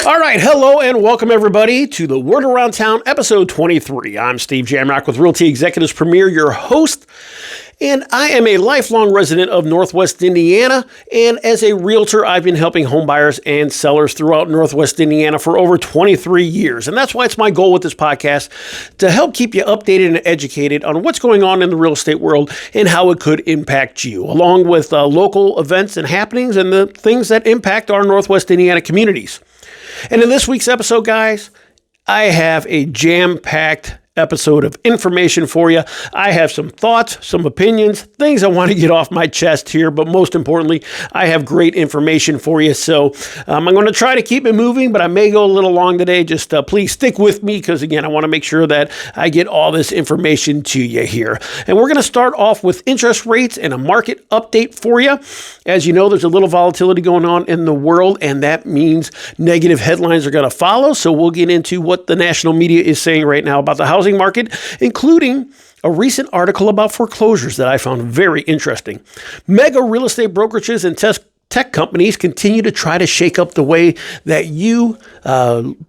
All right, hello and welcome everybody to the Word Around Town, episode 23. I'm Steve Jamrok with Realty Executives Premier, your host, and I am a lifelong resident of Northwest Indiana, and as a realtor, I've been helping homebuyers and sellers throughout Northwest Indiana for over 23 years, and that's why it's my goal with this podcast to help keep you updated and educated on what's going on in the real estate world and how it could impact you, along with local events and happenings and the things that impact our Northwest Indiana communities. And in this week's episode, guys, I have a jam-packed episode of information for you. I have some thoughts, some opinions, things I want to get off my chest here, but most importantly, I have great information for you. So I'm going to try to keep it moving, but I may go a little long today. Just please stick with me because, again, I want to make sure that I get all this information to you here. And we're going to start off with interest rates and a market update for you. As you know, there's a little volatility going on in the world, and that means negative headlines are going to follow. So we'll get into what the national media is saying right now about the housing market, including a recent article about foreclosures that I found very interesting. Mega real estate brokerages and tech companies continue to try to shake up the way that you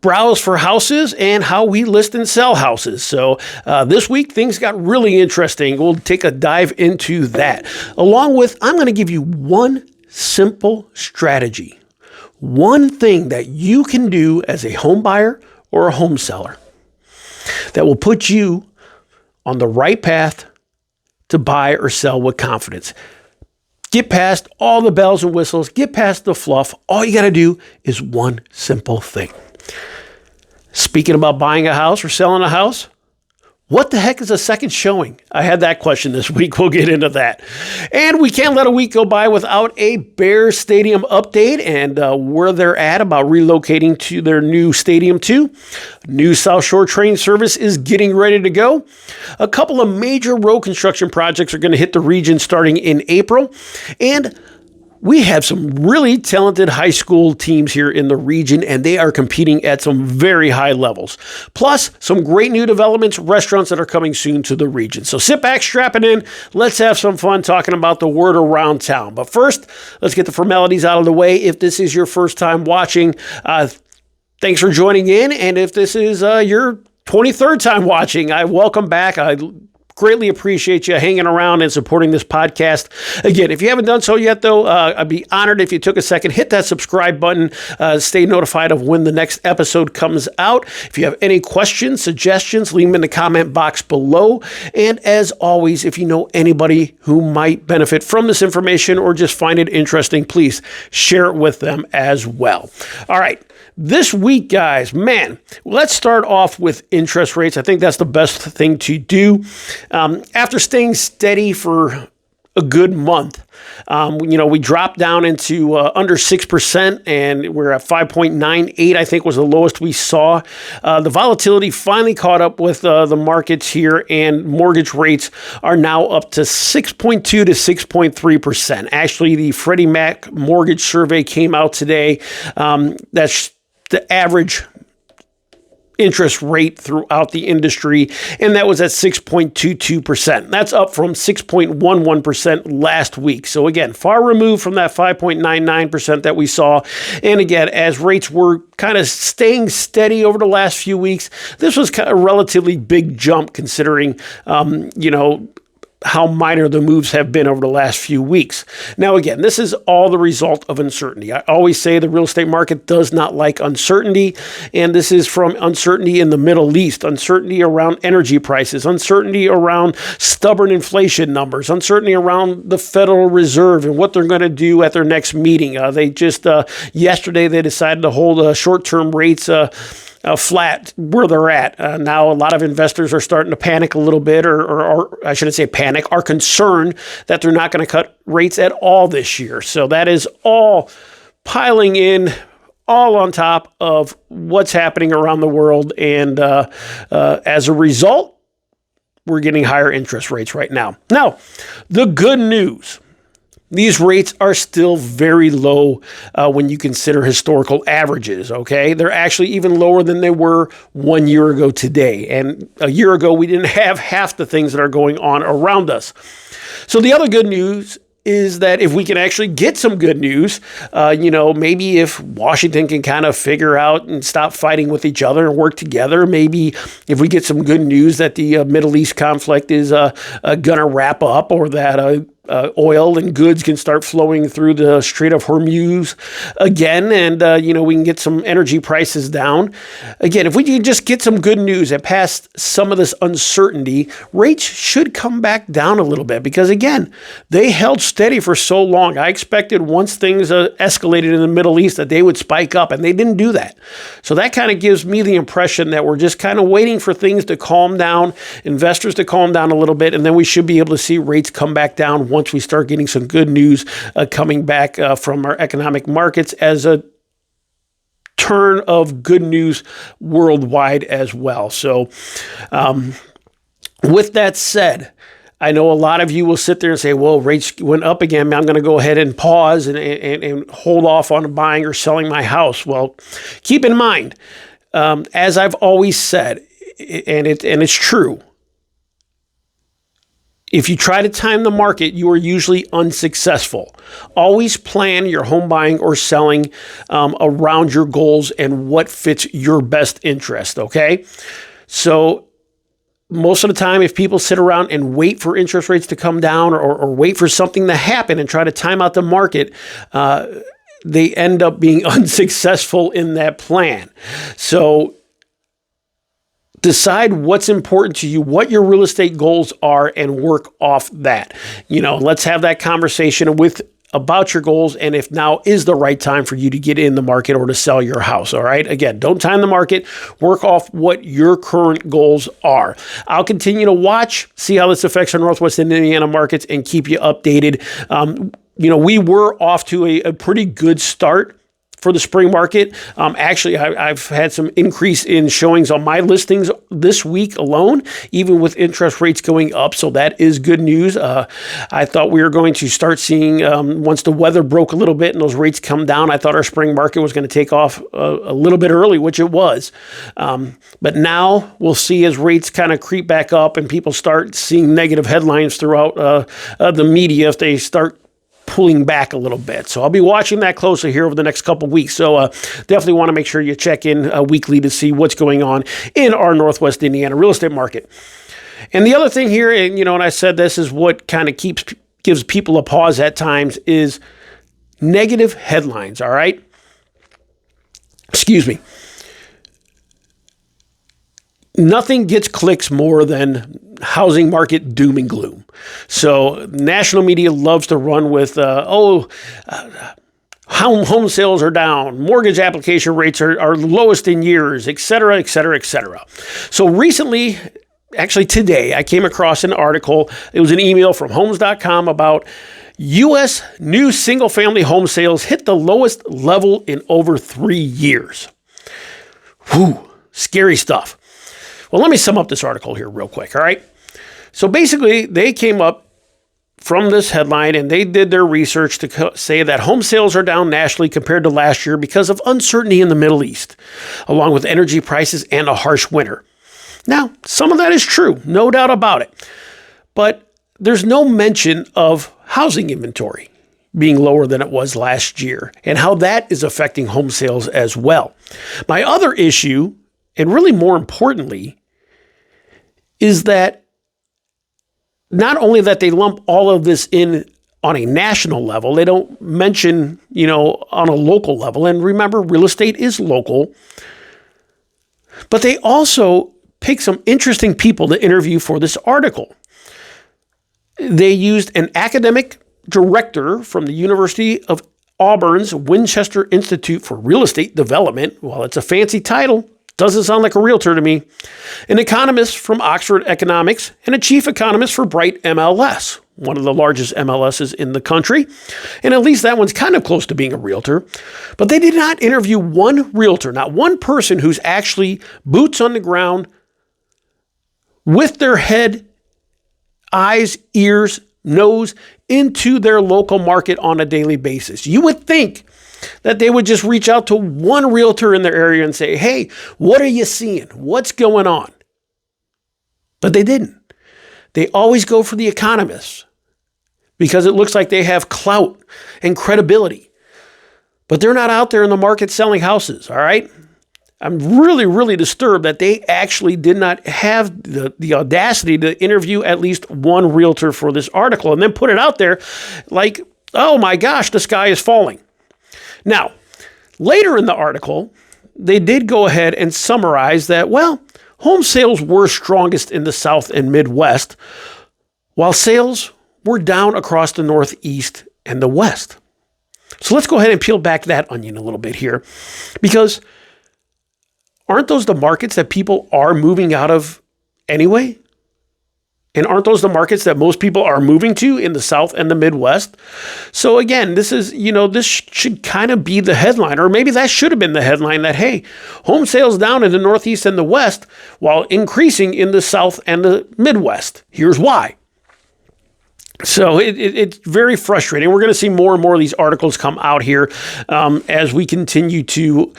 browse for houses and how we list and sell houses. So this week, things got really interesting. We'll take a dive into that. Along with, I'm going to give you one simple strategy, one thing that you can do as a home buyer or a home seller that will put you on the right path to buy or sell with confidence. Get past all the bells and whistles, get past the fluff. All you got to do is one simple thing. Speaking about buying a house or selling a house, what the heck is a second showing? I had that question this week. We'll get into that. And we can't let a week go by without a Bears Stadium update and where they're at about relocating to their new stadium too. New South Shore train service is getting ready to go. A couple of major road construction projects are going to hit the region starting in April. And we have some really talented high school teams here in the region, and they are competing at some very high levels. Plus, some great new developments, restaurants that are coming soon to the region. So sit back, strap it in. Let's have some fun talking about the word around town. But first, let's get the formalities out of the way. If this is your first time watching, thanks for joining in. And if this is your 23rd time watching, I welcome back. I greatly appreciate you hanging around and supporting this podcast. Again, if you haven't done so yet, though, I'd be honored if you took a second, hit that subscribe button, stay notified of when the next episode comes out. If you have any questions, suggestions, leave them in the comment box below. And as always, if you know anybody who might benefit from this information or just find it interesting, please share it with them as well. All right. This week, guys, man, let's start off with interest rates. I think that's the best thing to do. After staying steady for a good month, we dropped down into under 6%, and we're at 5.98, I think was the lowest we saw. The volatility finally caught up with the markets here, and mortgage rates are now up to 6.2 to 6.3%. Actually, the Freddie Mac mortgage survey came out today. That's the average interest rate throughout the industry, and that was at 6.22%. That's up from 6.11% last week. So again, far removed from that 5.99% that we saw. And again, as rates were kind of staying steady over the last few weeks, this was kind of a relatively big jump considering, how minor the moves have been over the last few weeks. Now, again, this is all the result of uncertainty. I always say the real estate market does not like uncertainty, and this is from uncertainty in the Middle East, uncertainty around energy prices, uncertainty around stubborn inflation numbers, uncertainty around the Federal Reserve and what they're going to do at their next meeting. They just, yesterday, they decided to hold short-term rates flat where they're at. Now, a lot of investors are starting to panic a little bit, or I shouldn't say panic, are concerned that they're not going to cut rates at all this year. So that is all piling in, all on top of what's happening around the world. And as a result, we're getting higher interest rates right now. Now, the good news. These rates are still very low when you consider historical averages, okay? They're actually even lower than they were 1 year ago today. And a year ago, we didn't have half the things that are going on around us. So the other good news is that if we can actually get some good news, maybe if Washington can kind of figure out and stop fighting with each other and work together, maybe if we get some good news that the Middle East conflict is going to wrap up, or that oil and goods can start flowing through the Strait of Hormuz again, and we can get some energy prices down. Again, if we can just get some good news and past some of this uncertainty, rates should come back down a little bit, because again, they held steady for so long. I expected once things escalated in the Middle East that they would spike up, and they didn't do that. So that kind of gives me the impression that we're just kind of waiting for things to calm down, investors to calm down a little bit, and then we should be able to see rates come back down once we start getting some good news coming back from our economic markets, as a turn of good news worldwide as well. So with that said, I know a lot of you will sit there and say, well, rates went up again. I'm going to go ahead and pause and hold off on buying or selling my house. Well, keep in mind, as I've always said, and it's true, if you try to time the market, you are usually unsuccessful. Always plan your home buying or selling around your goals and what fits your best interest, okay? So most of the time, if people sit around and wait for interest rates to come down, or wait for something to happen and try to time out the market, they end up being unsuccessful in that plan. So decide what's important to you, what your real estate goals are, and work off that. Let's have that conversation about your goals, and if now is the right time for you to get in the market or to sell your house. All right. Again, don't time the market. Work off what your current goals are. I'll continue to watch, see how this affects our Northwest Indiana markets, and keep you updated. We were off to a pretty good start for the spring market. Actually, I've had some increase in showings on my listings this week alone, even with interest rates going up. So that is good news. I thought we were going to start seeing, once the weather broke a little bit and those rates come down, I thought our spring market was going to take off a little bit early, which it was. But now we'll see, as rates kind of creep back up and people start seeing negative headlines throughout the media, if they start pulling back a little bit. So I'll be watching that closely here over the next couple of weeks. So definitely want to make sure you check in weekly to see what's going on in our Northwest Indiana real estate market. And the other thing here, and I said this is what kind of gives people a pause at times, is negative headlines. All right. Excuse me. Nothing gets clicks more than housing market doom and gloom. So national media loves to run with, home sales are down, mortgage application rates are lowest in years, et cetera, et cetera, et cetera. So recently, actually today, I came across an article. It was an email from homes.com about U.S. new single-family home sales hit the lowest level in over 3 years. Whew, scary stuff. Well, let me sum up this article here real quick, all right? So basically, they came up from this headline and they did their research to say that home sales are down nationally compared to last year because of uncertainty in the Middle East, along with energy prices and a harsh winter. Now, some of that is true, no doubt about it. But there's no mention of housing inventory being lower than it was last year and how that is affecting home sales as well. My other issue, and really more importantly, is that not only that they lump all of this in on a national level, they don't mention, on a local level. And remember, real estate is local. But they also pick some interesting people to interview for this article. They used an academic director from the University of Auburn's Winchester Institute for Real Estate Development. Well, it's a fancy title. Doesn't sound like a realtor to me. An economist from Oxford Economics and a chief economist for Bright MLS, one of the largest MLSs in the country. And at least that one's kind of close to being a realtor. But they did not interview one realtor, not one person who's actually boots on the ground with their head, eyes, ears, nose into their local market on a daily basis. You would think that they would just reach out to one realtor in their area and say, hey, what are you seeing? What's going on? But they didn't. They always go for the economists. because it looks like they have clout and credibility. But they're not out there in the market selling houses, all right? I'm really, really disturbed that they actually did not have the audacity to interview at least one realtor for this article and then put it out there like, oh my gosh, the sky is falling. Now, later in the article, they did go ahead and summarize that, well, home sales were strongest in the South and Midwest, while sales were down across the Northeast and the West. So let's go ahead and peel back that onion a little bit here, because aren't those the markets that people are moving out of anyway? And aren't those the markets that most people are moving to in the South and the Midwest? So again, this is, this should kind of be the headline, or maybe that should have been the headline that, hey, home sales down in the Northeast and the West while increasing in the South and the Midwest. Here's why. So it's very frustrating. We're going to see more and more of these articles come out here as we continue to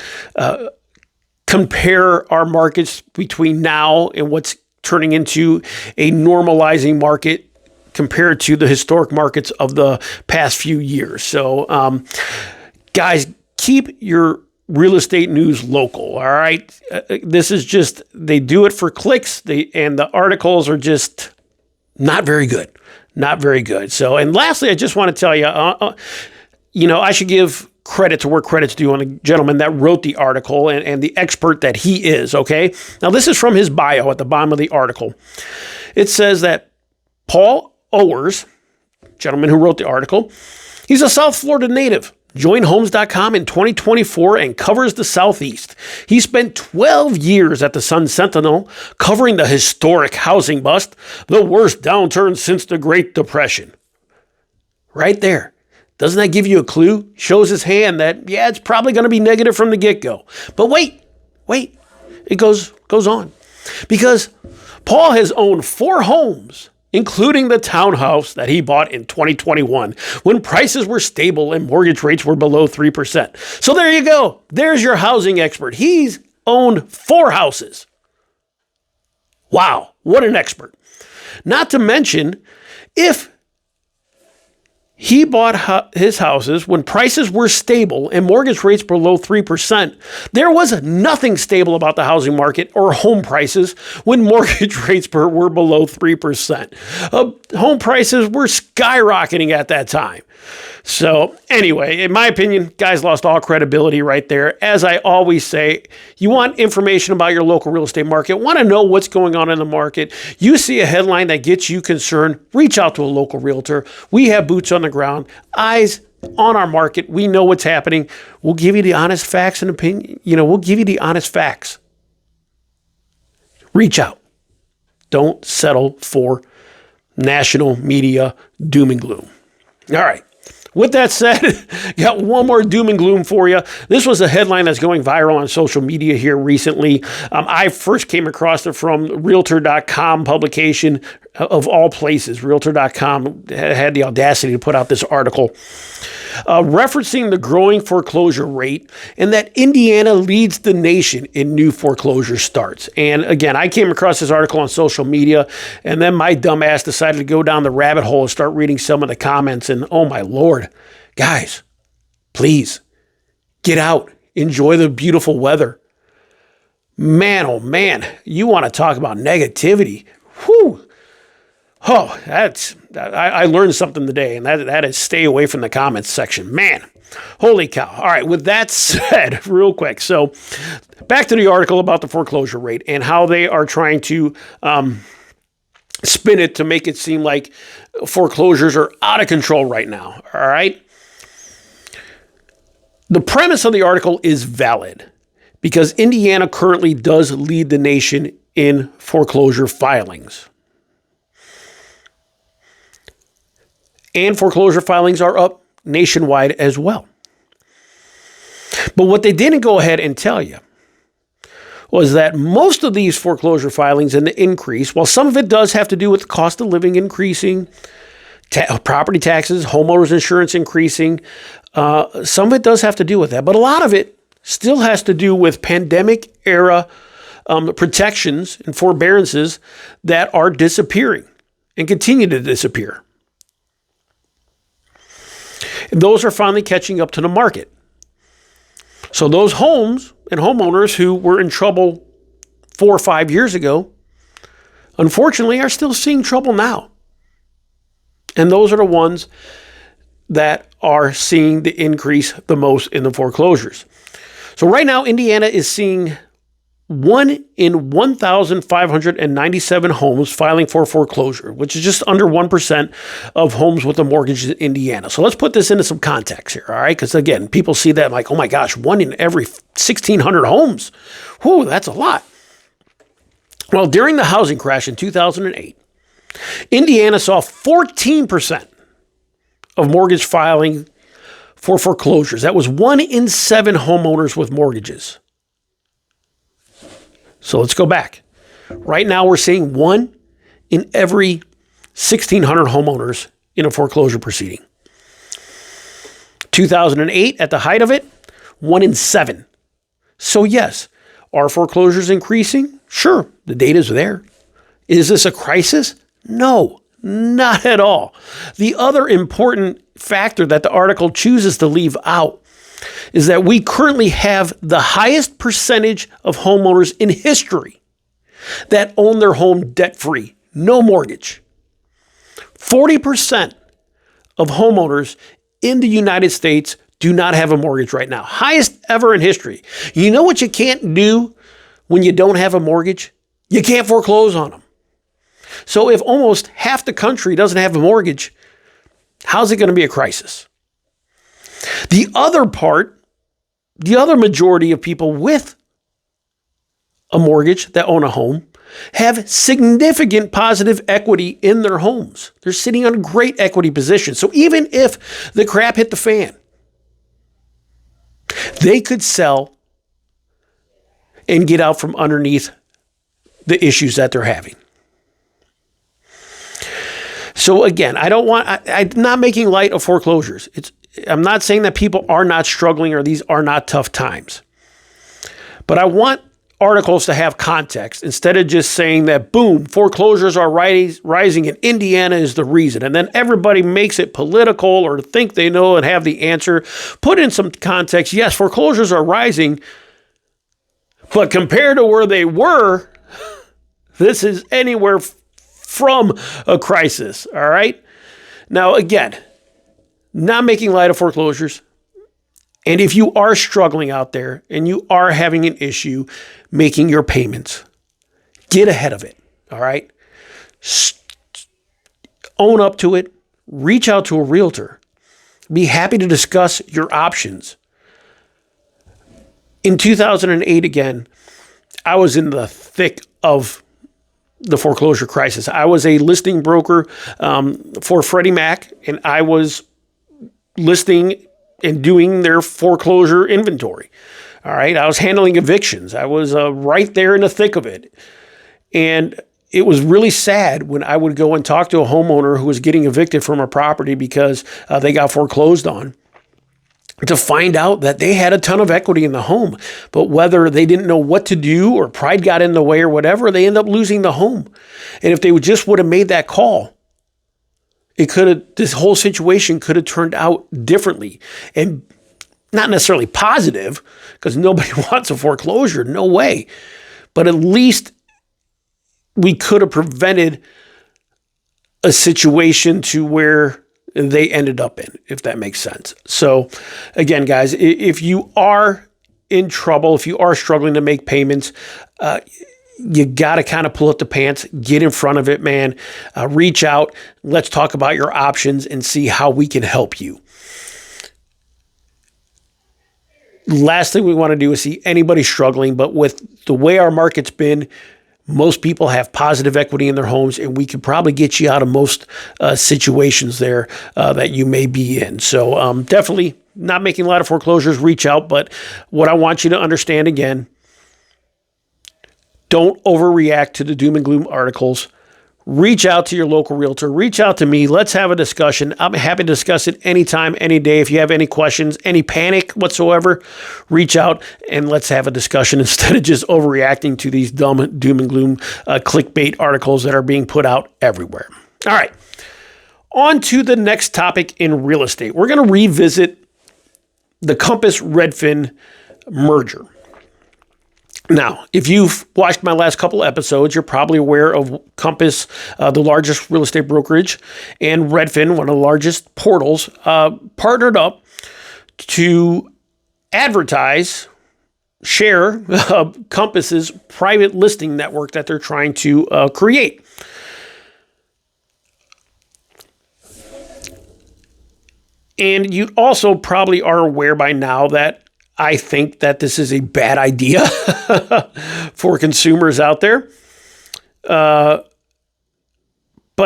compare our markets between now and what's turning into a normalizing market compared to the historic markets of the past few years. So, guys, keep your real estate news local, all right? This is just, they do it for clicks, and the articles are just not very good. Not very good. So, and lastly, I just want to tell you, I should give credit to where credit's due on the gentleman that wrote the article and the expert that he is, okay? Now, this is from his bio at the bottom of the article. It says that Paul Owers, gentleman who wrote the article, he's a South Florida native, joined Homes.com in 2024 and covers the Southeast. He spent 12 years at the Sun Sentinel covering the historic housing bust, the worst downturn since the Great Depression. Right there. Doesn't that give you a clue? Shows his hand that, yeah, it's probably going to be negative from the get-go. But wait, it goes on. Because Paul has owned 4 homes, including the townhouse that he bought in 2021 when prices were stable and mortgage rates were below 3%. So there you go. There's your housing expert. He's owned 4 houses. Wow, what an expert. Not to mention, if he bought his houses when prices were stable and mortgage rates below 3%. There was nothing stable about the housing market or home prices when mortgage rates were below 3%. Home prices were skyrocketing at that time. So anyway, in my opinion, guys lost all credibility right there. As I always say, you want information about your local real estate market, want to know what's going on in the market. You see a headline that gets you concerned, reach out to a local realtor. We have boots on the ground, eyes on our market. We know what's happening. We'll give you the honest facts and opinion. We'll give you the honest facts. Reach out. Don't settle for national media doom and gloom. All right. With that said, got one more doom and gloom for you. This was a headline that's going viral on social media here recently. I first came across it from Realtor.com publication of all places. Realtor.com had the audacity to put out this article referencing the growing foreclosure rate and that Indiana leads the nation in new foreclosure starts. And again, I came across this article on social media, and then my dumb ass decided to go down the rabbit hole and start reading some of the comments. And oh my Lord, guys, please get out, enjoy the beautiful weather. Man, oh man, you want to talk about negativity. Whew. Oh, I learned something today, and that is stay away from the comments section. Man, holy cow. All right, with that said, real quick. So back to the article about the foreclosure rate and how they are trying to spin it to make it seem like foreclosures are out of control right now. All right. The premise of the article is valid because Indiana currently does lead the nation in foreclosure filings. And foreclosure filings are up nationwide as well. But what they didn't go ahead and tell you was that most of these foreclosure filings and the increase, while some of it does have to do with the cost of living increasing, property taxes, homeowners insurance increasing, some of it does have to do with that. But a lot of it still has to do with pandemic era protections and forbearances that are disappearing and continue to disappear. And those are finally catching up to the market. So those homes and homeowners who were in trouble 4 or 5 years ago, unfortunately, are still seeing trouble now. And those are the ones that are seeing the increase the most in the foreclosures. So right now, Indiana is seeing 1 in 1,597 homes filing for foreclosure, which is just under 1% of homes with a mortgage in Indiana. So let's put this into some context here, all right? Because again, people see that like, oh my gosh, 1 in every 1,600 homes. Whew, that's a lot. Well, during the housing crash in 2008, Indiana saw 14% of mortgage filing for foreclosures. That was 1 in 7 homeowners with mortgages. So let's go back. Right now, we're seeing 1 in every 1,600 homeowners in a foreclosure proceeding. 2008, at the height of it, 1 in 7. So yes, are foreclosures increasing? Sure, the data's there. Is this a crisis? No, not at all. The other important factor that the article chooses to leave out is that we currently have the highest percentage of homeowners in history that own their home debt-free, no mortgage. 40% of homeowners in the United States do not have a mortgage right now. Highest ever in history. You know what you can't do when you don't have a mortgage? You can't foreclose on them. So if almost half the country doesn't have a mortgage, how's it going to be a crisis? The other part, the other majority of people with a mortgage that own a home have significant positive equity in their homes. They're sitting on a great equity position. So even if the crap hit the fan, they could sell and get out from underneath the issues that they're having. So again, I'm not making light of foreclosures. I'm not saying that people are not struggling or these are not tough times. But I want articles to have context instead of just saying that, boom, foreclosures are rising and Indiana is the reason. And then everybody makes it political or think they know and have the answer. Put in some context. Yes, foreclosures are rising, but compared to where they were, this is anywhere from a crisis, all right? Now, again, not making light of foreclosures. And if you are struggling out there and you are having an issue making your payments, get ahead of it, all right? Own up to it. Reach out to a realtor. Be happy to discuss your options. In 2008, again, I was in the thick of the foreclosure crisis. I was a listing broker for Freddie Mac, and I was listing and doing their foreclosure inventory. All right. I was handling evictions. I was right there in the thick of it. And it was really sad when I would go and talk to a homeowner who was getting evicted from a property because they got foreclosed on, to find out that they had a ton of equity in the home. But whether they didn't know what to do or pride got in the way or whatever, they ended up losing the home. And if they would have made that call, this whole situation could have turned out differently, and not necessarily positive, because nobody wants a foreclosure, no way. But at least we could have prevented a situation to where they ended up in, if that makes sense. So again, guys, if you are in trouble, if you are struggling to make payments, you got to kind of pull up the pants, get in front of it, man. Reach out. Let's talk about your options and see how we can help you. Last thing we want to do is see anybody struggling, but with the way our market's been, most people have positive equity in their homes, and we can probably get you out of most situations there that you may be in. So definitely not making a lot of foreclosures, reach out. But what I want you to understand again, don't overreact to the doom and gloom articles. Reach out to your local realtor. Reach out to me. Let's have a discussion. I'm happy to discuss it anytime, any day. If you have any questions, any panic whatsoever, reach out and let's have a discussion instead of just overreacting to these dumb doom and gloom clickbait articles that are being put out everywhere. All right. on to the next topic in real estate. We're going to revisit the Compass-Redfin merger. Now, if you've watched my last couple episodes, you're probably aware of Compass, the largest real estate brokerage, and Redfin, one of the largest portals, partnered up to share Compass's private listing network that they're trying to create. And you also probably are aware by now that I think that this is a bad idea for consumers out there. But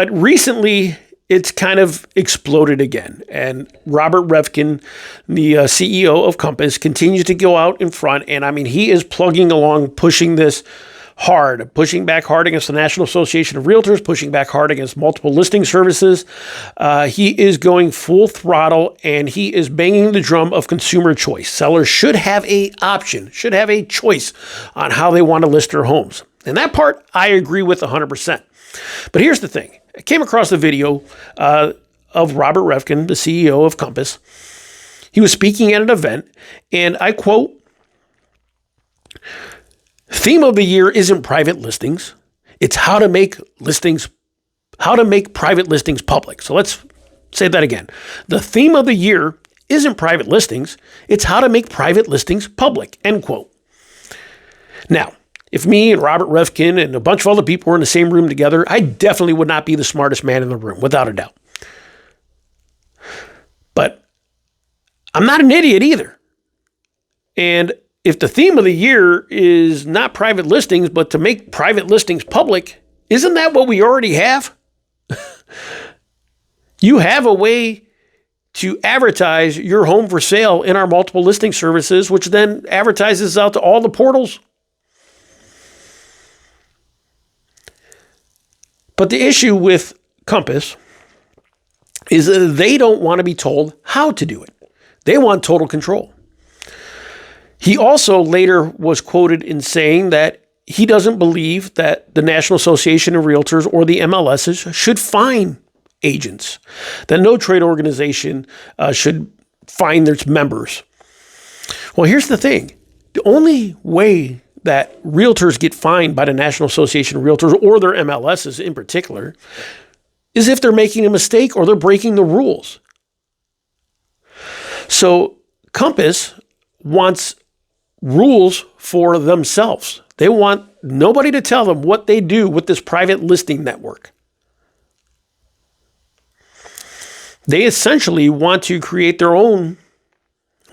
recently, it's kind of exploded again. And Robert Reffkin, the CEO of Compass, continues to go out in front. And I mean, he is plugging along, pushing this hard, pushing back hard against the National Association of Realtors, pushing back hard against multiple listing services. He is going full throttle, and he is banging the drum of consumer choice. Sellers should have a option, should have a choice on how they want to list their homes. And that part I agree with 100%. But here's the thing. I came across the video of Robert Reffkin, the CEO of Compass. He was speaking at an event, and I quote, "Theme of the year isn't private listings. It's how to make private listings public." So let's say that again. The theme of the year isn't private listings. It's how to make private listings public, end quote. Now, if me and Robert Reffkin and a bunch of other people were in the same room together, I definitely would not be the smartest man in the room, without a doubt. But I'm not an idiot either. And if the theme of the year is not private listings, but to make private listings public, isn't that what we already have? You have a way to advertise your home for sale in our multiple listing services, which then advertises out to all the portals. But the issue with Compass is that they don't want to be told how to do it. They want total control. He also later was quoted in saying that he doesn't believe that the National Association of Realtors or the MLSs should fine agents, that no trade organization should fine their members. Well, here's the thing. The only way that realtors get fined by the National Association of Realtors or their MLSs in particular is if they're making a mistake or they're breaking the rules. So Compass wants rules for themselves. They want nobody to tell them what they do with this private listing network. They essentially want to create their own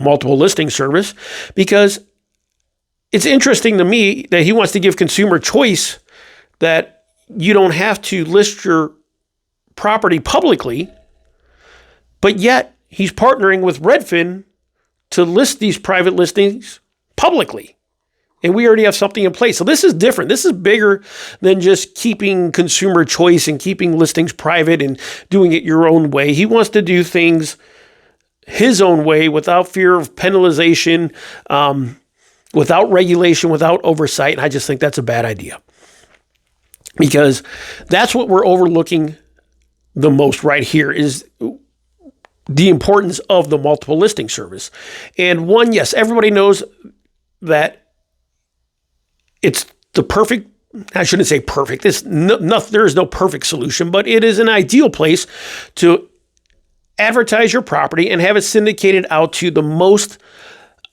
multiple listing service because it's interesting to me that he wants to give consumer choice, that you don't have to list your property publicly, but yet he's partnering with Redfin to list these private listings publicly. And we already have something in place. So this is different. This is bigger than just keeping consumer choice and keeping listings private and doing it your own way. He wants to do things his own way without fear of penalization, without regulation, without oversight. And I just think that's a bad idea, because that's what we're overlooking the most right here is the importance of the multiple listing service. And one, yes, everybody knows that it's the perfect, I shouldn't say perfect, there is no perfect solution, but it is an ideal place to advertise your property and have it syndicated out to the most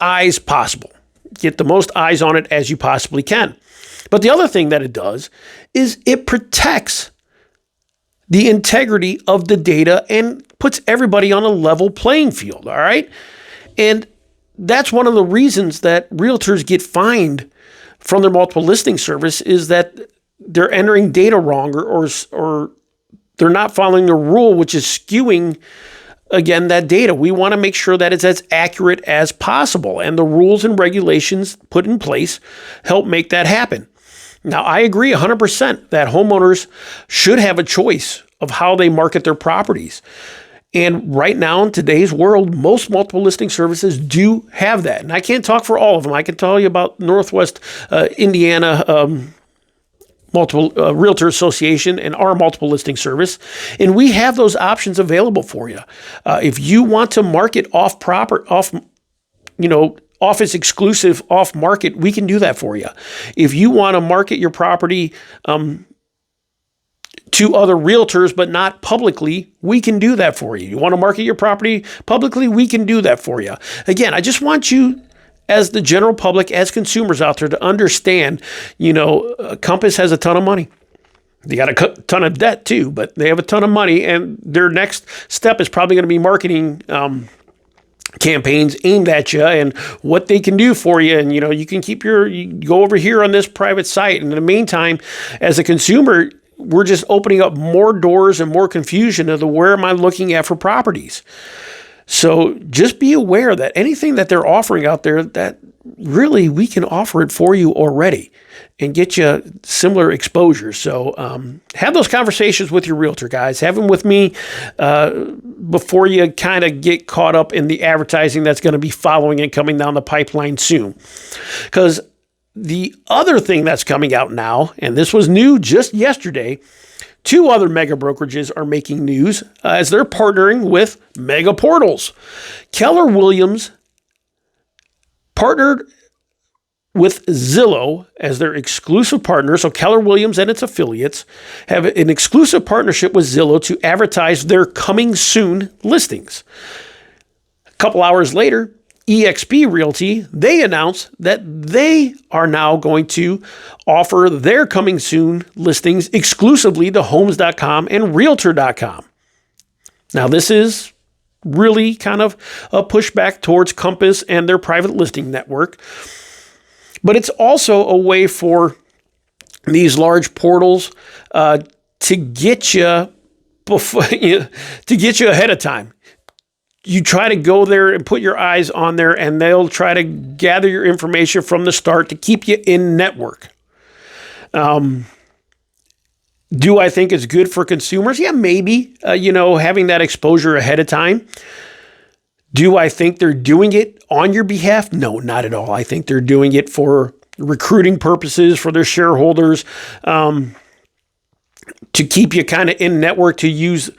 eyes possible. Get the most eyes on it as you possibly can. But the other thing that it does is it protects the integrity of the data and puts everybody on a level playing field, all right? And that's one of the reasons that realtors get fined from their multiple listing service is that they're entering data wrong or they're not following the rule, which is skewing, again, that data. We want to make sure that it's as accurate as possible, and the rules and regulations put in place help make that happen. Now, I agree 100% that homeowners should have a choice of how they market their properties. And right now in today's world, most multiple listing services do have that. And I can't talk for all of them. I can tell you about Northwest Indiana multiple realtor association and our multiple listing service, and we have those options available for you. If you want to market office exclusive off market, we can do that for you. If you want to market your property to other realtors, but not publicly, we can do that for you. You want to market your property publicly, we can do that for you. Again, I just want you, as the general public, as consumers out there, to understand, Compass has a ton of money. They got a ton of debt too, but they have a ton of money, and their next step is probably going to be marketing campaigns aimed at you and what they can do for you. And, you can you go over here on this private site. And in the meantime, as a consumer, we're just opening up more doors and more confusion of where am I looking at for properties. So just be aware that anything that they're offering out there, that really we can offer it for you already and get you similar exposure. So have those conversations with your realtor, guys. Have them with me before you kind of get caught up in the advertising that's going to be following and coming down the pipeline soon. Because the other thing that's coming out now, and this was new just yesterday, 2 other mega brokerages are making news as they're partnering with mega portals. Keller Williams partnered with Zillow as their exclusive partner. So Keller Williams and its affiliates have an exclusive partnership with Zillow to advertise their coming soon listings. A couple hours later, eXp Realty, they announced that they are now going to offer their coming soon listings exclusively to Homes.com and Realtor.com. Now, this is really kind of a pushback towards Compass and their private listing network, but it's also a way for these large portals to get you ahead of time. You try to go there and put your eyes on there, and they'll try to gather your information from the start to keep you in network. Do I think it's good for consumers? Yeah, maybe, having that exposure ahead of time. Do I think they're doing it on your behalf? No, not at all. I think they're doing it for recruiting purposes, for their shareholders, to keep you kind of in network, to use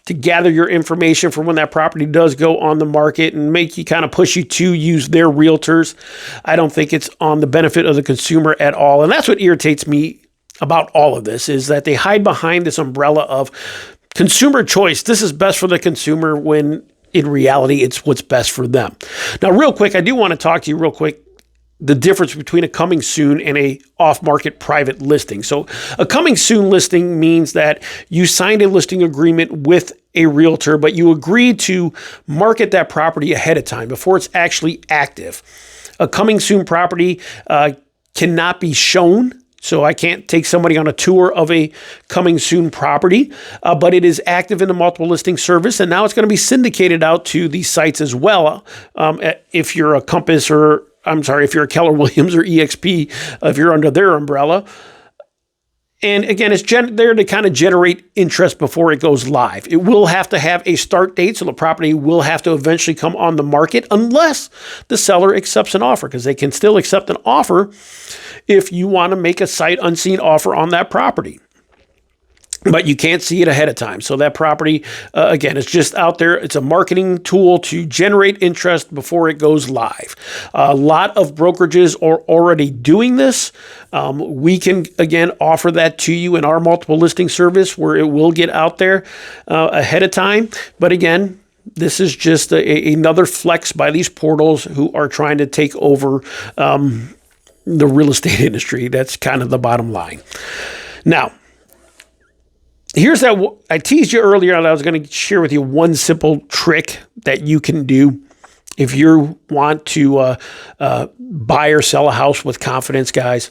to gather your information for when that property does go on the market and make you kind of push you to use their realtors. I don't think it's on the benefit of the consumer at all. And that's what irritates me about all of this, is that they hide behind this umbrella of consumer choice. This is best for the consumer, when in reality, it's what's best for them. Now, real quick, I do want to talk to you real quick the difference between a coming soon and a off-market private listing. So a coming soon listing means that you signed a listing agreement with a realtor, but you agreed to market that property ahead of time before it's actually active. A coming soon property cannot be shown. So I can't take somebody on a tour of a coming soon property, but it is active in the multiple listing service. And now it's going to be syndicated out to these sites as well. If you're a Compass if you're a Keller Williams or eXp, if you're under their umbrella. And again, it's there to kind of generate interest before it goes live. It will have to have a start date, so the property will have to eventually come on the market unless the seller accepts an offer, because they can still accept an offer if you want to make a sight unseen offer on that property. But you can't see it ahead of time. So that property, again, it's just out there. It's a marketing tool to generate interest before it goes live. A lot of brokerages are already doing this. We can, again, offer that to you in our multiple listing service, where it will get out there ahead of time. But again, this is just another flex by these portals who are trying to take over the real estate industry. That's kind of the bottom line. Now, here's that. I teased you earlier that I was going to share with you one simple trick that you can do if you want to buy or sell a house with confidence, guys.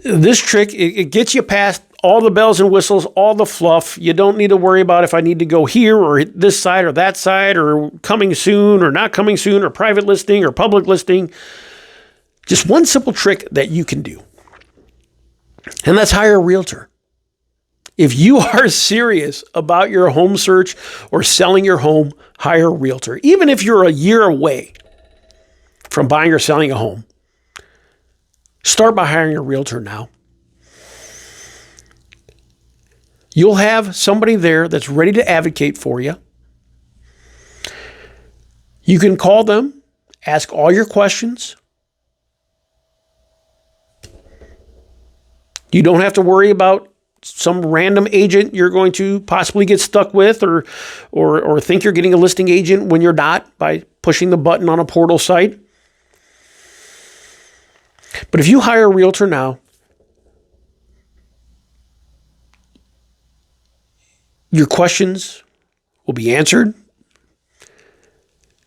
This trick, it gets you past all the bells and whistles, all the fluff. You don't need to worry about if I need to go here or this side or that side, or coming soon or not coming soon, or private listing or public listing. Just one simple trick that you can do, and that's hire a realtor. If you are serious about your home search or selling your home, hire a realtor. Even if you're a year away from buying or selling a home, start by hiring a realtor now. You'll have somebody there that's ready to advocate for you. You can call them, ask all your questions. You don't have to worry about some random agent you're going to possibly get stuck with or think you're getting a listing agent when you're not by pushing the button on a portal site. But if you hire a realtor now, your questions will be answered.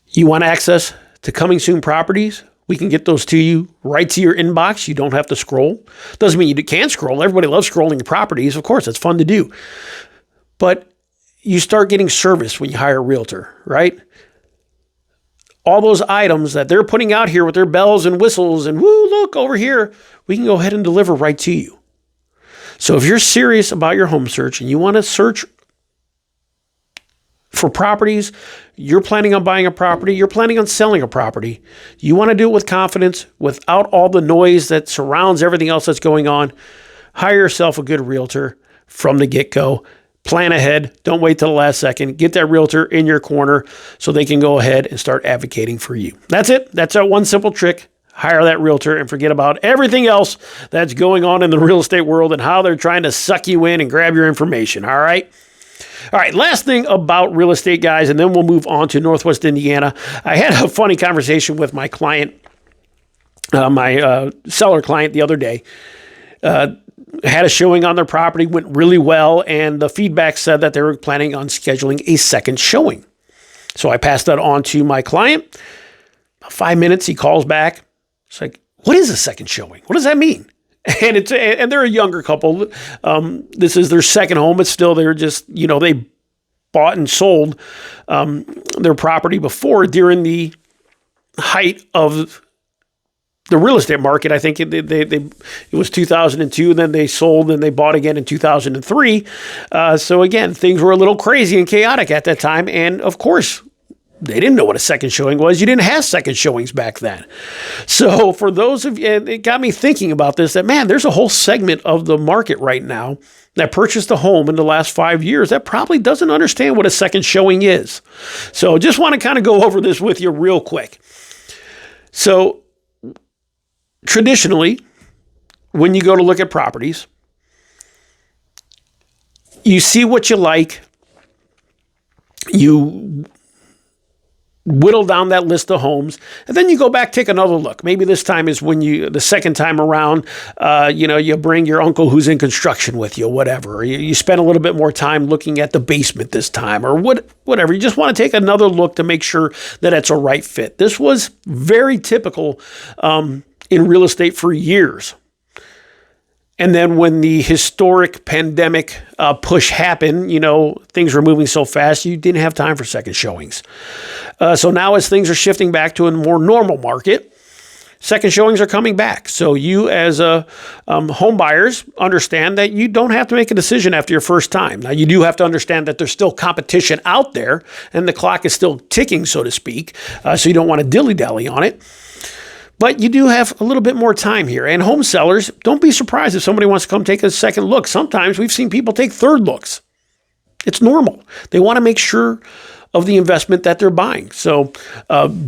You want access to coming soon properties? We can get those to you right to your inbox. You don't have to scroll. Doesn't mean you can't scroll. Everybody loves scrolling properties. Of course, it's fun to do. But you start getting service when you hire a realtor, right? All those items that they're putting out here with their bells and whistles and woo, look over here, we can go ahead and deliver right to you. So if you're serious about your home search and you want to search for properties, you're planning on buying a property, you're planning on selling a property, you want to do it with confidence, without all the noise that surrounds everything else that's going on, hire yourself a good realtor from the get-go. Plan ahead. Don't wait till the last second. Get that realtor in your corner so they can go ahead and start advocating for you. That's it. That's our one simple trick. Hire that realtor and forget about everything else that's going on in the real estate world and how they're trying to suck you in and grab your information. All right? All right, last thing about real estate, guys, and then we'll move on to Northwest Indiana. I had a funny conversation with my client, my seller client the other day. Had a showing on their property, went really well, and the feedback said that they were planning on scheduling a second showing. So I passed that on to my client. About 5 minutes, he calls back. It's like, what is a second showing? What does that mean? And they're a younger couple. This is their second home, but still they're just, they bought and sold their property before during the height of the real estate market. I think it was 2002, and then they sold and they bought again in 2003. So again, things were a little crazy and chaotic at that time. And of course, they didn't know what a second showing was. You didn't have second showings back then. So for those of you, it got me thinking about this, that man, there's a whole segment of the market right now that purchased a home in the last 5 years that probably doesn't understand what a second showing is. So just want to kind of go over this with you real quick. So traditionally, when you go to look at properties, you see what you like, you whittle down that list of homes, and then you go back, take another look. Maybe this time is when the second time around, you bring your uncle who's in construction with you, whatever. You spend a little bit more time looking at the basement this time, or whatever. You just want to take another look to make sure that it's a right fit. This was very typical in real estate for years. And then when the historic pandemic push happened, things were moving so fast, you didn't have time for second showings. So now as things are shifting back to a more normal market, second showings are coming back. So you as home buyers understand that you don't have to make a decision after your first time. Now, you do have to understand that there's still competition out there and the clock is still ticking, so to speak. So you don't want to dilly-dally on it. But you do have a little bit more time here. And home sellers, don't be surprised if somebody wants to come take a second look. Sometimes we've seen people take third looks. It's normal. They want to make sure of the investment that they're buying. So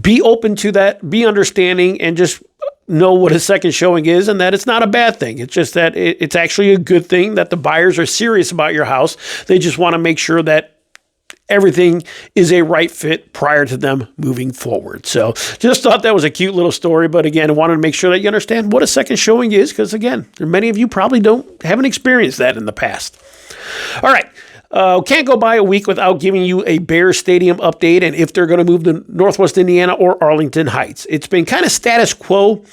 be open to that, be understanding, and just know what a second showing is and that it's not a bad thing. It's just that it's actually a good thing that the buyers are serious about your house. They just want to make sure that everything is a right fit prior to them moving forward. So just thought that was a cute little story. But again, I wanted to make sure that you understand what a second showing is, because again, many of you probably haven't experienced that in the past. All right. Can't go by a week without giving you a Bears Stadium update and if they're going to move to Northwest Indiana or Arlington Heights. It's been kind of status quo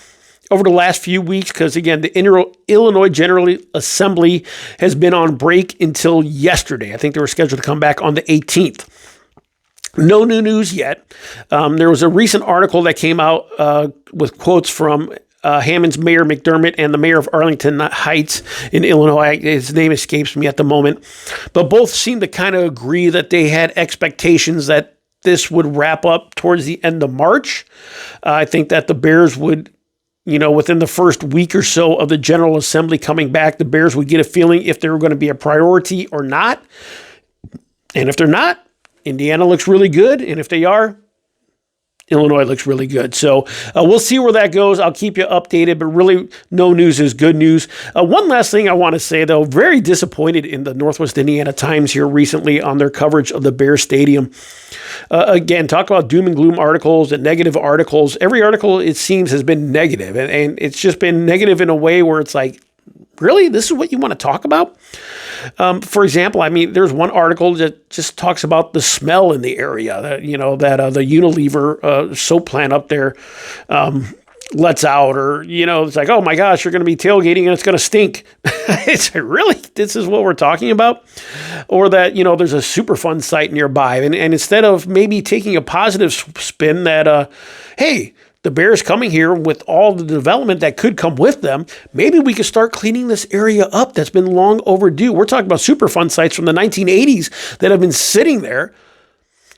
over the last few weeks because, again, the Illinois General Assembly has been on break until yesterday. I think they were scheduled to come back on the 18th. No new news yet. There was a recent article that came out with quotes from Hammond's Mayor McDermott and the mayor of Arlington Heights in Illinois. His name escapes me at the moment. But both seem to kind of agree that they had expectations that this would wrap up towards the end of March. I think that the Bears would within the first week or so of the General Assembly coming back, the Bears would get a feeling if they were going to be a priority or not. And if they're not, Indiana looks really good. And if they are, Illinois looks really good. So we'll see where that goes. I'll keep you updated, but really no news is good news. One last thing I want to say, though, very disappointed in the Northwest Indiana Times here recently on their coverage of the Bear Stadium. Again, talk about doom and gloom articles and negative articles. Every article, it seems, has been negative, and it's just been negative in a way where it's like, really? This is what you want to talk about? For example, there's one article that just talks about the smell in the area that, the Unilever soap plant up there lets out, or, it's like, oh my gosh, you're going to be tailgating and it's going to stink. It's like, really? This is what we're talking about? Or that, there's a Superfund site nearby. And instead of maybe taking a positive spin that, hey, the Bears coming here with all the development that could come with them, maybe we could start cleaning this area up that's been long overdue. We're talking about Superfund sites from the 1980s that have been sitting there.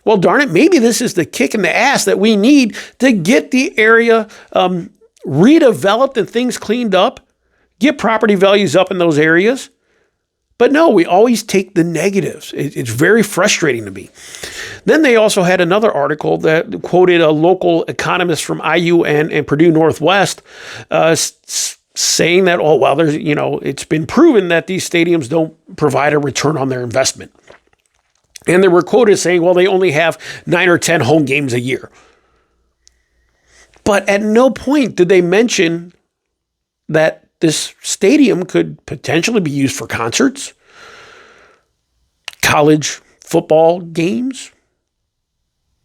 Well, darn it, maybe this is the kick in the ass that we need to get the area redeveloped and things cleaned up, get property values up in those areas. But no, we always take the negatives. It's very frustrating to me. Then they also had another article that quoted a local economist from IU and Purdue Northwest saying that, oh, well, there's, it's been proven that these stadiums don't provide a return on their investment. And they were quoted saying, well, they only have 9 or 10 home games a year. But at no point did they mention that this stadium could potentially be used for concerts, college football games,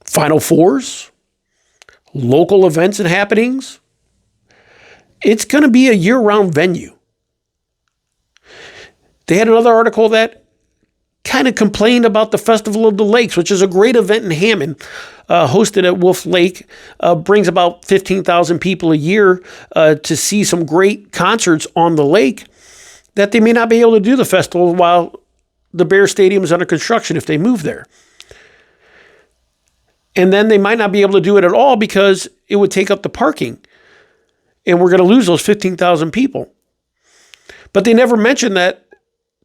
Final Fours, local events and happenings. It's going to be a year-round venue. They had another article that kind of complained about the Festival of the Lakes, which is a great event in Hammond, hosted at Wolf Lake, brings about 15,000 people a year to see some great concerts on the lake, that they may not be able to do the festival while the Bear Stadium is under construction if they move there. And then they might not be able to do it at all because it would take up the parking. And we're going to lose those 15,000 people. But they never mentioned that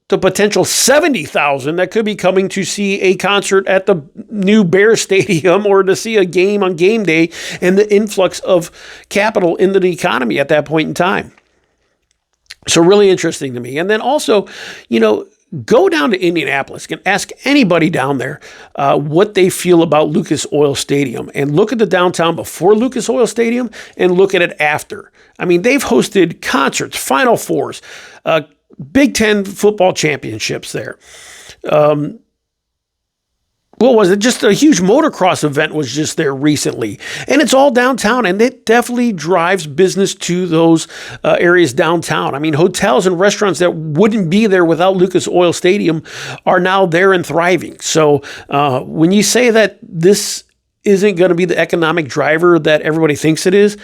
the potential 70,000 that could be coming to see a concert at the new Bear Stadium or to see a game on game day, and the influx of capital into the economy at that point in time. So really interesting to me. And then also, go down to Indianapolis and ask anybody down there what they feel about Lucas Oil Stadium, and look at the downtown before Lucas Oil Stadium and look at it after. They've hosted concerts, Final Fours, Big Ten football championships there. What was it? Just a huge motocross event was just there recently. And it's all downtown, and it definitely drives business to those areas downtown. Hotels and restaurants that wouldn't be there without Lucas Oil Stadium are now there and thriving. So when you say that this isn't going to be the economic driver that everybody thinks it is,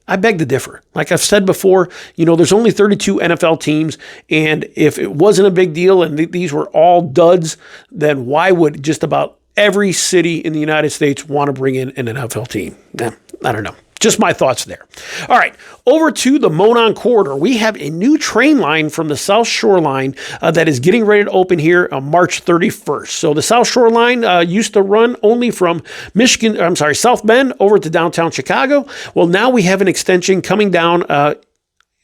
I beg to differ. Like I've said before, there's only 32 NFL teams, and if it wasn't a big deal and these were all duds, then why would just about every city in the United States want to bring in an NFL team? I don't know. Just my thoughts there. All right, over to the Monon corridor. We have a new train line from the South Shore line that is getting ready to open here on March 31st. So the South Shore line used to run only from South Bend over to downtown Chicago. Well, now we have an extension coming down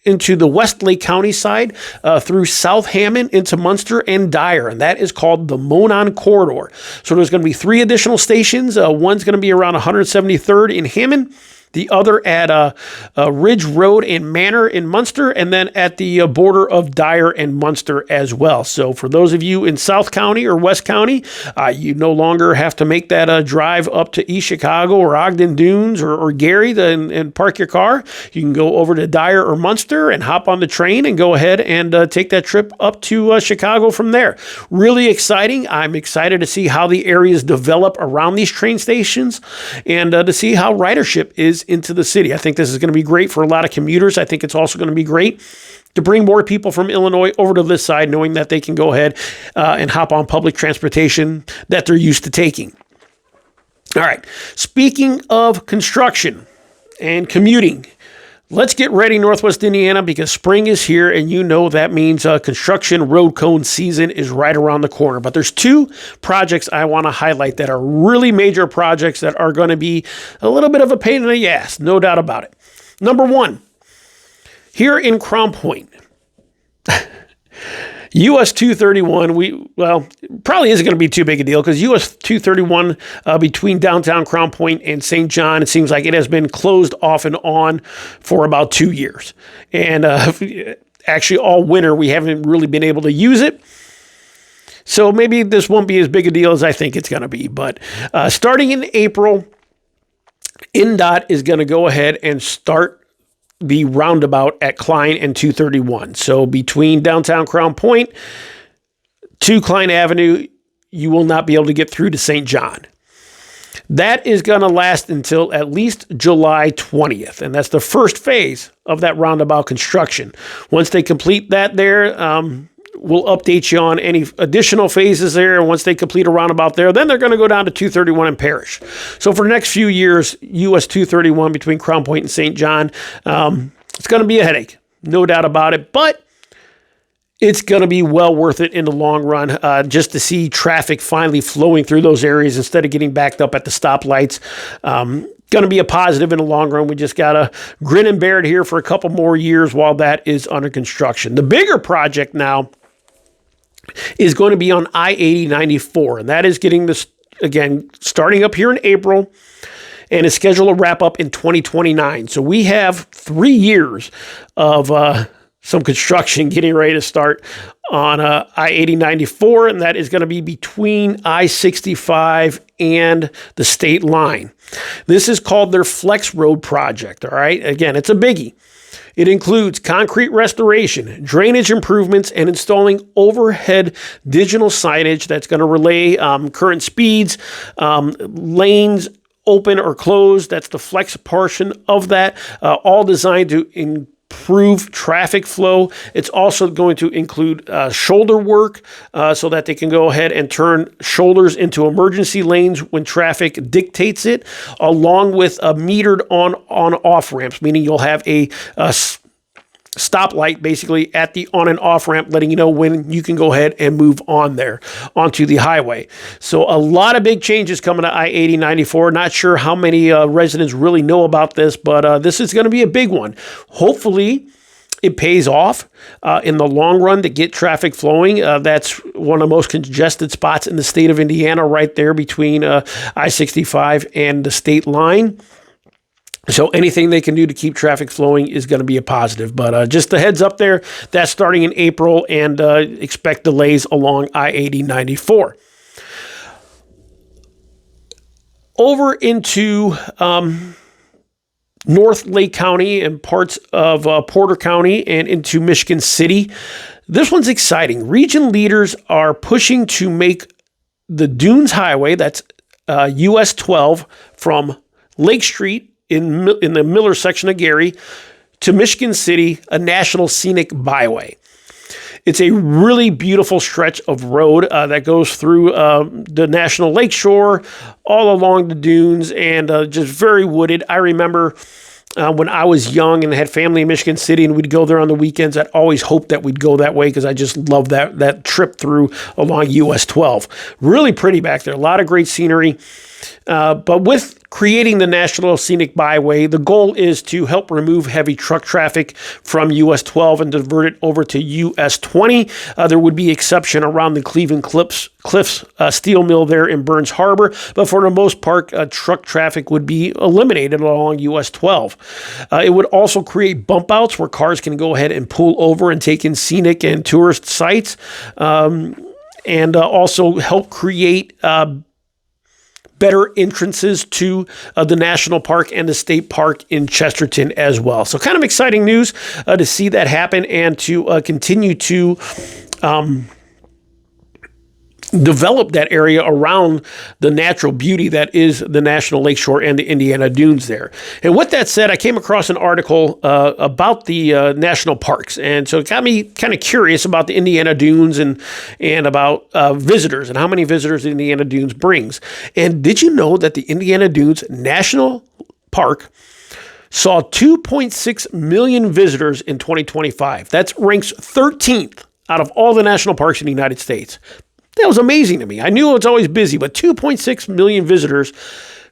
into the West Lake County side through South Hammond into Munster and Dyer, and that is called the Monon corridor. So there's going to be 3 additional stations. One's going to be around 173rd in Hammond, the other at Ridge Road and Manor in Munster, and then at the border of Dyer and Munster as well. So for those of you in South County or West County, you no longer have to make that drive up to East Chicago or Ogden Dunes or Gary and park your car. You can go over to Dyer or Munster and hop on the train and go ahead and take that trip up to Chicago from there. Really exciting. I'm excited to see how the areas develop around these train stations and to see how ridership is into the city. I think this is going to be great for a lot of commuters. I think it's also going to be great to bring more people from Illinois over to this side, knowing that they can go ahead and hop on public transportation that they're used to taking. All right. Speaking of construction and commuting, let's get ready, Northwest Indiana, because spring is here, and you know that means construction road cone season is right around the corner. But there's two projects I want to highlight that are really major projects that are going to be a little bit of a pain in the ass, no doubt about it. Number one, here in Crown Point, US 231, probably isn't going to be too big a deal because US 231 between downtown Crown Point and St. John, it seems like it has been closed off and on for about 2 years. And actually all winter, we haven't really been able to use it. So maybe this won't be as big a deal as I think it's going to be. But starting in April, NDOT is going to go ahead and start the roundabout at Klein and 231. So between downtown Crown Point to Klein Avenue, you will not be able to get through to St. John. That is going to last until at least July 20th, and that's the first phase of that roundabout construction. Once they complete that there, we'll update you on any additional phases there. And once they complete a roundabout there, then they're going to go down to 231 and Parrish. So for the next few years, US 231 between Crown Point and St. John, it's going to be a headache, no doubt about it. But it's going to be well worth it in the long run, just to see traffic finally flowing through those areas instead of getting backed up at the stoplights. Going to be a positive in the long run. We just got to grin and bear it here for a couple more years while that is under construction. The bigger project now is going to be on I-80-94, and that is getting this, again, starting up here in April, and is scheduled to wrap up in 2029. So we have 3 years of some construction getting ready to start on I-80-94, and that is going to be between I-65 and the state line. This is called their Flex Road project, all right? Again, it's a biggie. It includes concrete restoration, drainage improvements, and installing overhead digital signage that's going to relay current speeds, lanes open or closed. That's the flex portion of that, all designed to improve traffic flow. It's also going to include shoulder work so that they can go ahead and turn shoulders into emergency lanes when traffic dictates it, along with metered on-off ramps, meaning you'll have a stoplight basically at the on and off ramp, letting you know when you can go ahead and move on there onto the highway. So a lot of big changes coming to I-80-94. Not sure how many residents really know about this, but this is going to be a big one. Hopefully it pays off in the long run to get traffic flowing. That's one of the most congested spots in the state of Indiana, right there between I-65 and the state line. So anything they can do to keep traffic flowing is going to be a positive. But just a heads up there, that's starting in April, and expect delays along I-80-94. Over into North Lake County and parts of Porter County and into Michigan City. This one's exciting. Region leaders are pushing to make the Dunes Highway, that's US 12, from Lake Street in the Miller section of Gary to Michigan City, a national scenic byway. It's a really beautiful stretch of road that goes through the National Lakeshore, all along the dunes, and just very wooded. I remember when I was young and had family in Michigan City and we'd go there on the weekends, I'd always hoped that we'd go that way because I just love that trip through along US 12. Really pretty back there. A lot of great scenery. But with creating the National Scenic Byway, the goal is to help remove heavy truck traffic from US 12 and divert it over to US 20. There would be exception around the Cleveland Cliffs steel mill there in Burns Harbor, but for the most part, truck traffic would be eliminated along US 12. It would also create bump outs where cars can go ahead and pull over and take in scenic and tourist sites, and also help create better entrances to the national park and the state park in Chesterton as well. So kind of exciting news to see that happen and to continue to develop that area around the natural beauty that is the National Lakeshore and the Indiana Dunes there. And with that said, I came across an article about the national parks. And so it got me kind of curious about the Indiana Dunes and about visitors and how many visitors the Indiana Dunes brings. And did you know that the Indiana Dunes National Park saw 2.6 million visitors in 2025. That ranks 13th out of all the national parks in the United States. That was amazing to me. I knew it's always busy, but 2.6 million visitors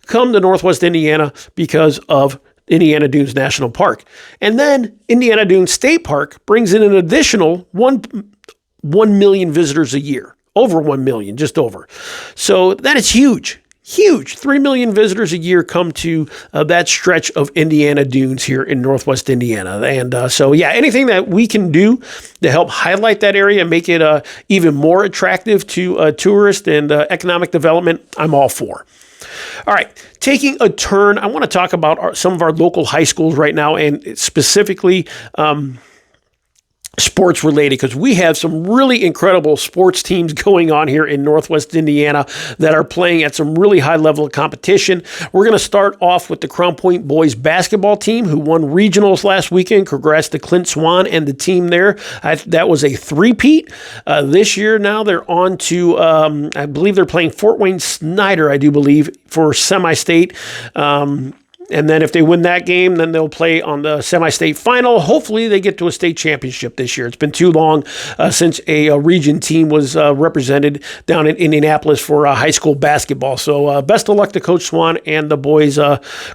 come to Northwest Indiana because of Indiana Dunes National Park. And then Indiana Dunes State Park brings in an additional 1 million visitors a year. Over 1 million, just over. So that is huge. Huge. 3 million visitors a year come to that stretch of Indiana Dunes here in Northwest Indiana. And so, yeah, anything that we can do to help highlight that area and make it even more attractive to tourists and economic development, I'm all for. All right, taking a turn, I want to talk about some of our local high schools right now, and specifically sports related, because we have some really incredible sports teams going on here in Northwest Indiana that are playing at some really high level of competition. We're going to start off with the Crown Point boys basketball team, who won regionals last weekend. Congrats to Clint Swan and the team there. That was a three-peat. This year now they're on to, I believe they're playing Fort Wayne Snyder, I do believe, for semi-state. And then if they win that game, then they'll play on the semi-state final. Hopefully they get to a state championship this year. It's been too long since a region team was represented down in Indianapolis for high school basketball. So best of luck to Coach Swan and the boys,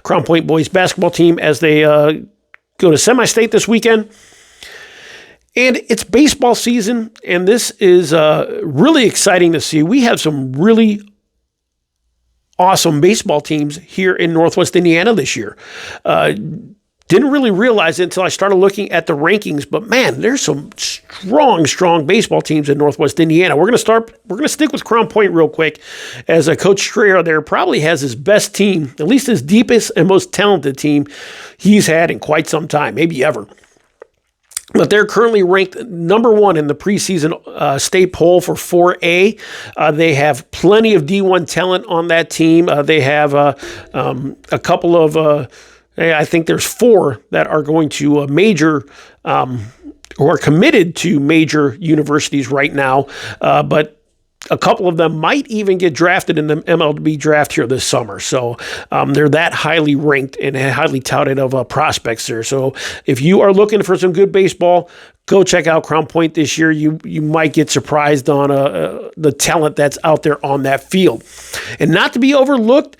Crown Point boys basketball team, as they go to semi-state this weekend. And it's baseball season, and this is really exciting to see. We have some really awesome baseball teams here in Northwest Indiana this year. Didn't really realize it until I started looking at the rankings, but man, there's some strong baseball teams in Northwest Indiana. We're going to stick with Crown Point real quick, as Coach Strayer there probably has his best team, at least his deepest and most talented team he's had in quite some time, maybe ever. But they're currently ranked number 1 in the preseason state poll for 4A. They have plenty of D1 talent on that team. They have a couple of, I think there's 4 that are going to major, or are committed to major universities right now. But a couple of them might even get drafted in the MLB draft here this summer. So they're that highly ranked and highly touted of prospects there. So if you are looking for some good baseball, go check out Crown Point this year. You might get surprised on the talent that's out there on that field. And not to be overlooked,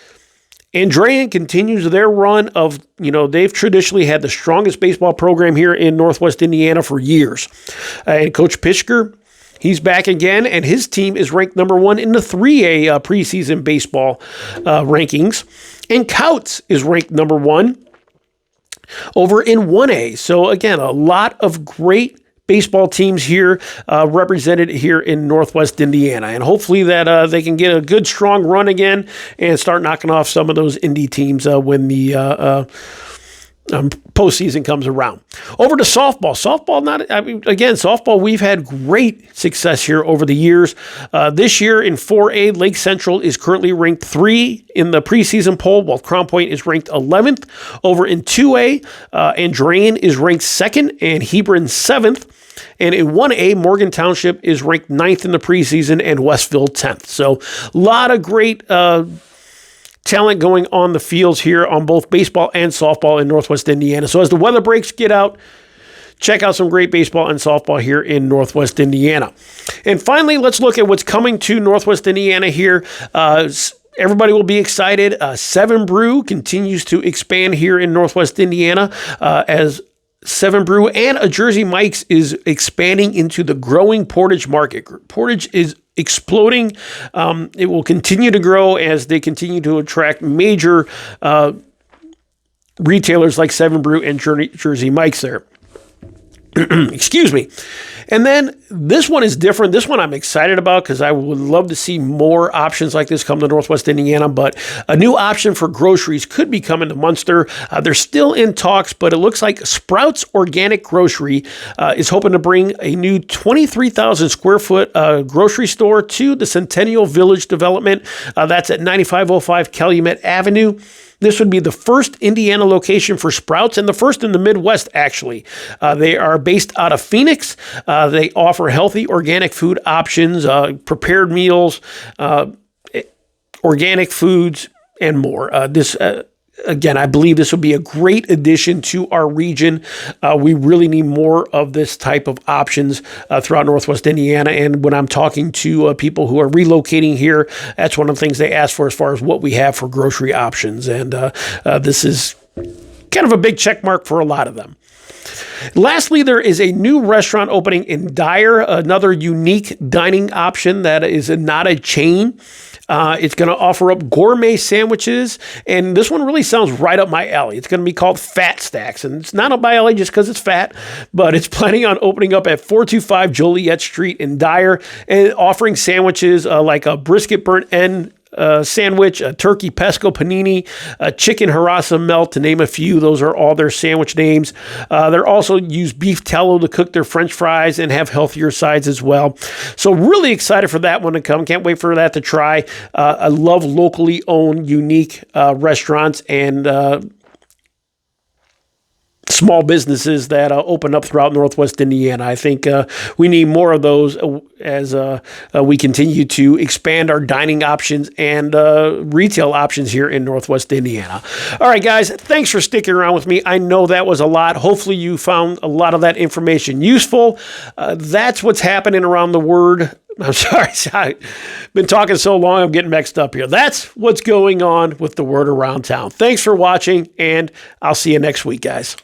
Andrean continues their run of, they've traditionally had the strongest baseball program here in Northwest Indiana for years. And Coach Pitchker, he's back again, and his team is ranked number 1 in the 3A preseason baseball rankings. And Couts is ranked number 1 over in 1A. So again, a lot of great baseball teams here represented here in Northwest Indiana. And hopefully that they can get a good, strong run again and start knocking off some of those Indy teams when the postseason comes around. Over to softball. Softball, we've had great success here over the years. This year in 4A, Lake Central is currently ranked 3 in the preseason poll, while Crown Point is ranked 11th. Over in 2A, Andrean is ranked 2nd and Hebron 7th. And in 1A, Morgan Township is ranked 9th in the preseason and Westville 10th. So a lot of great talent going on the fields here on both baseball and softball in Northwest Indiana. So as the weather breaks, get out, check out some great baseball and softball here in Northwest Indiana. And finally, let's look at what's coming to Northwest Indiana here. Everybody will be excited. Seven Brew continues to expand here in Northwest Indiana as Seven Brew and a Jersey Mike's is expanding into the growing Portage market. Portage is exploding. It will continue to grow as they continue to attract major retailers like Seven Brew and Jersey Mike's there. Excuse me. And then this one is different. This one I'm excited about because I would love to see more options like this come to Northwest Indiana, but a new option for groceries could be coming to Munster. They're still in talks, but it looks like Sprouts Organic Grocery is hoping to bring a new 23,000 square foot grocery store to the Centennial Village development. That's at 9505 Calumet Avenue. This would be the first Indiana location for Sprouts and the first in the Midwest, actually. They are based out of Phoenix. They offer healthy organic food options, prepared meals, organic foods, and more. This Again, I believe this will be a great addition to our region. We really need more of this type of options throughout Northwest Indiana. And when I'm talking to people who are relocating here, that's one of the things they ask for as far as what we have for grocery options. And this is kind of a big check mark for a lot of them. Lastly, there is a new restaurant opening in Dyer, another unique dining option that is not a chain. It's going to offer up gourmet sandwiches, and this one really sounds right up my alley. It's going to be called Fat Stacks, and it's not up my alley just because it's fat, but it's planning on opening up at 425 Joliet Street in Dyer and offering sandwiches like a brisket burnt end sandwich, a turkey pesco panini, a chicken harissa melt, to name a few. Those are all their sandwich names. They're also use beef tallow to cook their French fries and have healthier sides as well. So really excited for that one to come. Can't wait for that to try. I love locally owned, unique restaurants and small businesses that open up throughout Northwest Indiana. I think we need more of those as we continue to expand our dining options and retail options here in Northwest Indiana. All right, guys, thanks for sticking around with me. I know that was a lot. Hopefully you found a lot of that information useful. That's what's happening around the word. I'm sorry, I've been talking so long, I'm getting mixed up here. That's what's going on with the word around town. Thanks for watching, and I'll see you next week, guys.